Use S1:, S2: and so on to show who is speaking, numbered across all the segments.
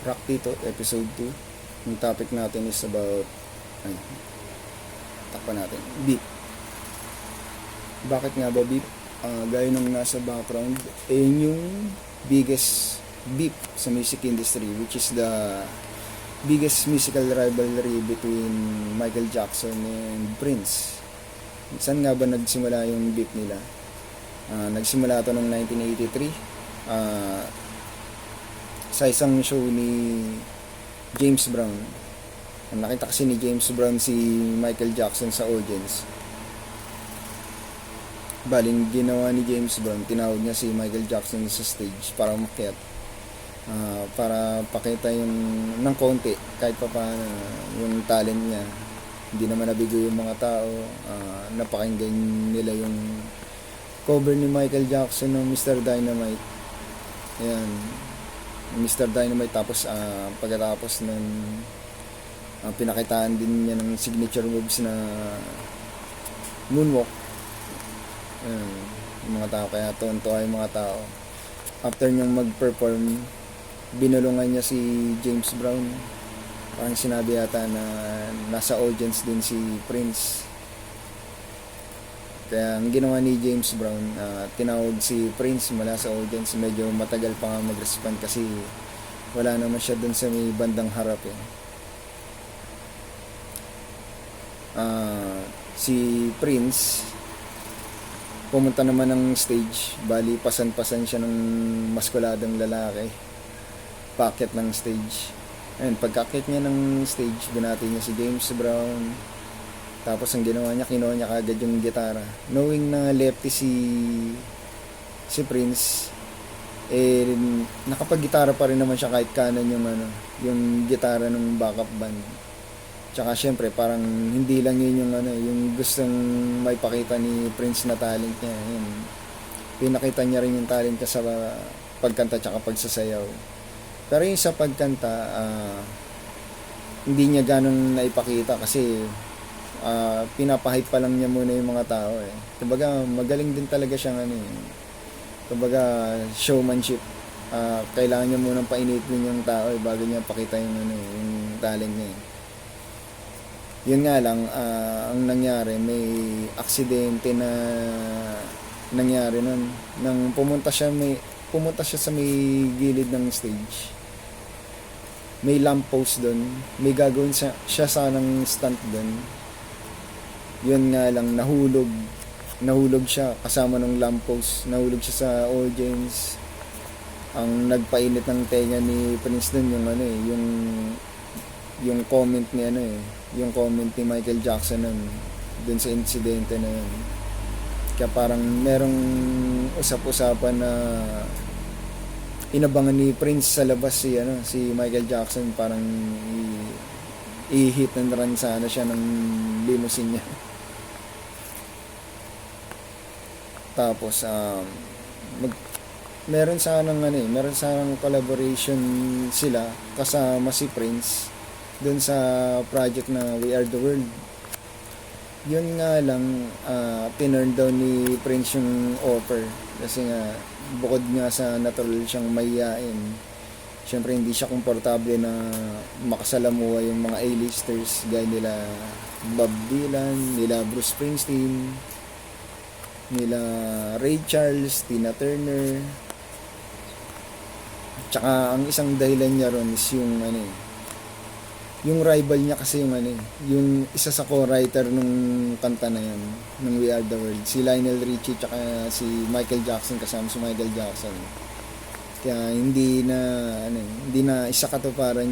S1: Rock Tito, episode 2. Yung topic natin is about, ay, takpan natin, beef. Bakit nga ba beef? Gaya nung nasa background, yung biggest beef sa music industry, which is the biggest musical rivalry between Michael Jackson and Prince. Saan nga ba nagsimula yung beef nila? Nagsimula to noong 1983 sa isang show ni James Brown. Nakita kasi ni James Brown si Michael Jackson sa audience. Baling ginawa ni James Brown, tinawag niya si Michael Jackson sa stage para umakyat, para pakita yung ng konti kahit pa paano yung talent niya. Hindi naman nabigo yung mga tao. Napakinggan nila yung cover ni Michael Jackson ng Mr. Dynamite. Ayan, Mr. Dynamite. Tapos pagkatapos ng pinakitaan din niya ng signature moves na moonwalk. Ayan, yung mga tao, kaya tuwan-tuwa yung mga tao. After niyang mag-perform, binulungan niya si James Brown. Parang sinabi yata na nasa audience din si Prince. Kaya ang ginawa ni James Brown, tinawag si Prince mula sa audience. Medyo matagal pa nga mag-respond kasi wala naman siya dun sa may bandang harap eh. Si Prince pumunta naman ng stage. Bali pasan-pasan siya ng maskuladong lalaki, packet ng stage. Ayun, pagkakit niya ng stage, binati niya si James Brown. Tapos ang ginawa niya, kinuha niya kagad yung gitara. Knowing na lefty si Prince, nakapag-gitara pa rin naman siya kahit kanan yung gitara ng backup band. Tsaka syempre parang hindi lang yun yung gustong maipakita ni Prince na talent niya. Yun. Pinakita niya rin yung talent niya sa pagkanta tsaka pagsasayaw. Pero yung sa pagkanta, hindi niya ganong naipakita kasi pinapahype pa lang niya muna yung mga tao eh. Kumbaga magaling din talaga siyang kumbaga showmanship. Kailangan niya munang painitin yung tao eh, bago niya pakita yung talent niya eh. Yun nga lang, ang nangyari, may aksidente na nangyari nun. Nang pumunta siya sa may gilid ng stage. May lamppost doon. May gagawin siya sanang stunt doon. Yun nga lang, nahulog siya kasama ng lamppost. Nahulog siya sa audience. Ang nagpainit ng tenga ni Prince doon yung comment ni yung comment ni Michael Jackson dun sa insidente na yun. Kaya parang merong usap-usapan na inabangan ni Prince sa labas si Michael Jackson, parang i-hit and run sana siya ng limousine niya. Tapos meron sanang collaboration sila kasama si Prince dun sa project na We Are The World. Yun nga lang, tinurn down ni Prince yung offer kasi nga bukod nga sa natural siyang mahiyain, syempre hindi siya komportable na makasalamuha yung mga A-listers gaya nila Bob Dylan, nila Bruce Springsteen, nila Ray Charles, Tina Turner. Tsaka ang isang dahilan niya ron is yung rival niya kasi yung isa sa co-writer nung kanta na yun, nung We Are The World, si Lionel Richie tsaka si Michael Jackson, kasama si Michael Jackson. Kaya hindi na isa katuparan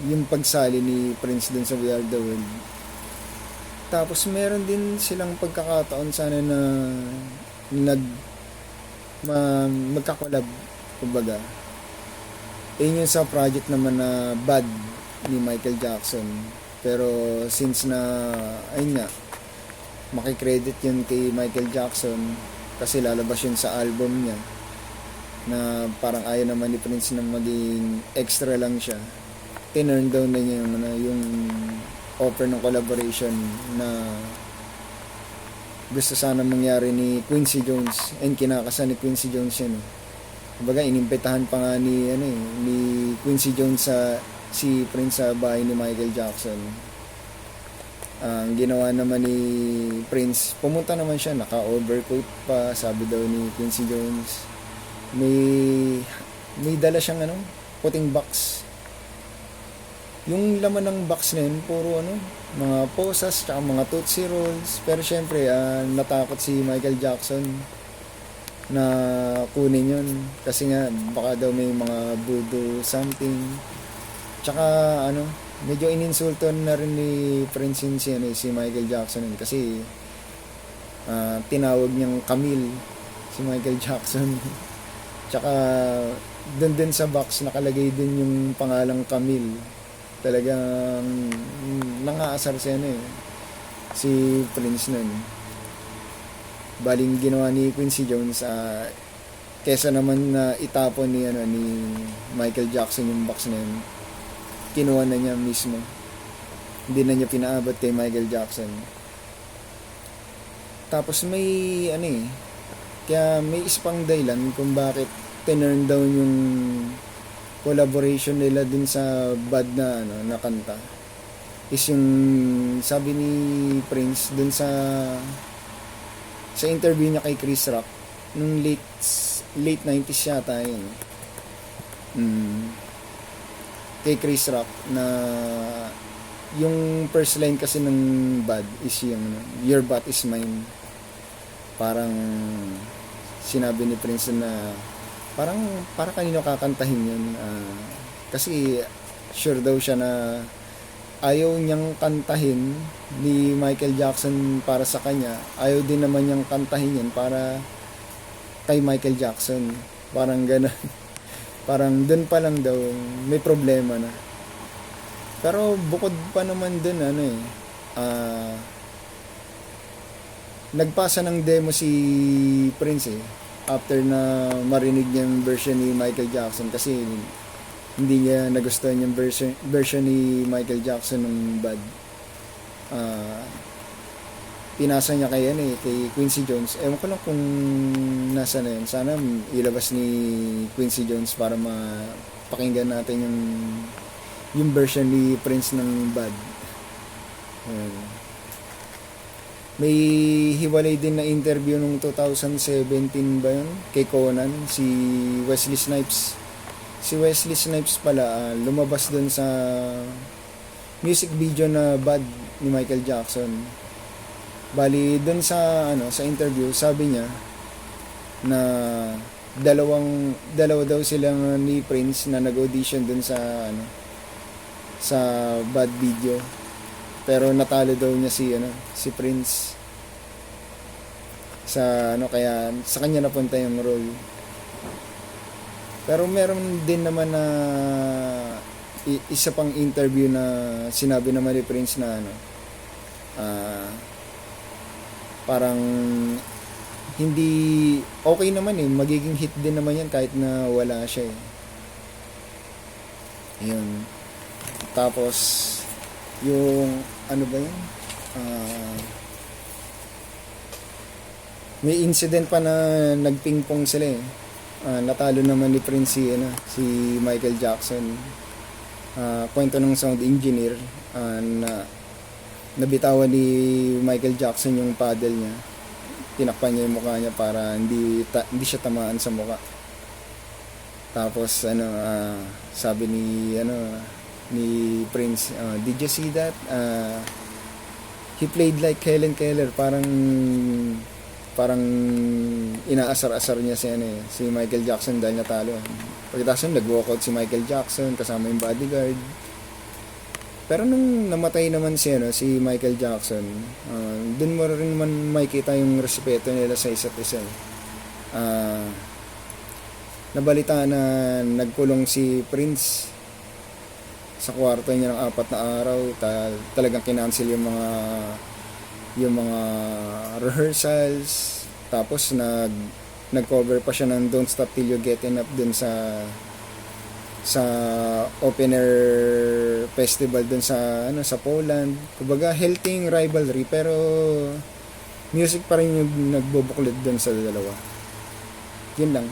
S1: yung pagsali ni Prince dun sa We Are The World. Tapos meron din silang pagkakataon sana na magkakolab, kumbaga. Yun yung sa project naman na Bad ni Michael Jackson. Pero since na makikredit yun kay Michael Jackson kasi lalabas yun sa album niya, na parang ayaw naman ni Prince na maging extra lang siya, tinurn down na niya yung offer ng collaboration na gusto sana mangyari ni Quincy Jones, and kinakasa ni Quincy Jones yun. Kumbaga inimbitahan pa nga ni ni Quincy Jones sa si Prince sa bahay ni Michael Jackson. Ang ginawa naman ni Prince, pumunta naman siya, naka-overcoat pa, sabi daw ni Quincy Jones. May dala siyang puting box. Yung laman ng box na yun, puro mga posas, tsaka mga Tootsie Rolls. Pero syempre, natakot si Michael Jackson na kunin yun. Kasi nga, baka daw may mga voodoo something. Tsaka, medyo ininsulto na rin ni Prince si Michael Jackson yun. Kasi, tinawag niyang Camille, si Michael Jackson. Tsaka, dun din sa box, nakalagay din yung pangalang Camille. Talagang nangaasar siya si Prince nun. Baling ginawa ni Quincy Jones, kesa naman na itapon ni Michael Jackson yung box na yun, kinuha na niya mismo. Hindi na niya pinaabot kay Michael Jackson. Tapos may kaya may isang dahilan kung bakit tinurn down yung collaboration nila dun sa Bad na kanta, is yung sabi ni Prince dun sa interview niya kay Chris Rock nung late 90s yata yun, kay Chris Rock, na yung first line kasi ng Bad is yung your butt is mine. Parang sinabi ni Prince na para kanino kakantahin yun, kasi sure daw siya na ayaw niyang kantahin ni Michael Jackson para sa kanya, ayaw din naman niyang kantahin yun para kay Michael Jackson. Parang gano'n. Parang dun pa lang daw may problema na. Pero bukod pa naman dun nagpasa ng demo si Prince after na marinig niya yung version ni Michael Jackson, kasi hindi niya nagustuhan yung version ni Michael Jackson ng Bad. Pinasa niya kay Quincy Jones. Ewan ko lang kung nasa na yun. Sana ilabas ni Quincy Jones para mapakinggan natin yung version ni Prince ng Bad. May hiwalay din na interview nung 2017 ba yun kay Conan, si Wesley Snipes. Si Wesley Snipes pala, lumabas dun sa music video na Bad ni Michael Jackson. Bali dun sa interview, sabi niya na dalawa daw silang ni Prince na nag-audition dun sa Bad video. Pero natalo daw niya si Prince sa kaya sa kanya napunta yung role. Pero meron din naman na isa pang interview na sinabi naman ni Prince na parang hindi okay naman magiging hit din naman yan kahit na wala siya Yun. Tapos yung ba yun? May incident pa na nagpingpong sila natalo naman ni Prince si Michael Jackson. Kwento ng sound engineer, na nabitawan ni Michael Jackson yung paddle niya. Tinakpan niya yung mukha niya para hindi siya tamaan sa mukha. Tapos sabi ni Prince, did you see that? He played like Helen Keller. Parang inaasar-asar niya si Michael Jackson dahil natalo. Pagkatapos nag-walkout si Michael Jackson kasama yung bodyguard. Pero nung namatay naman si Michael Jackson, dun mo rin naman makikita yung respeto nila sa isa't isa. Nabalita na nagkulong si Prince sa kwarto niya ng 4 na araw. Talagang kinancel yung mga rehearsals. Tapos nag-cover pa siya ng Don't Stop Till You Get Enough dun sa open air festival dun sa Poland. Kumbaga healthy rivalry, pero music pa rin yung nagbubuklod dun sa dalawa. Yun lang.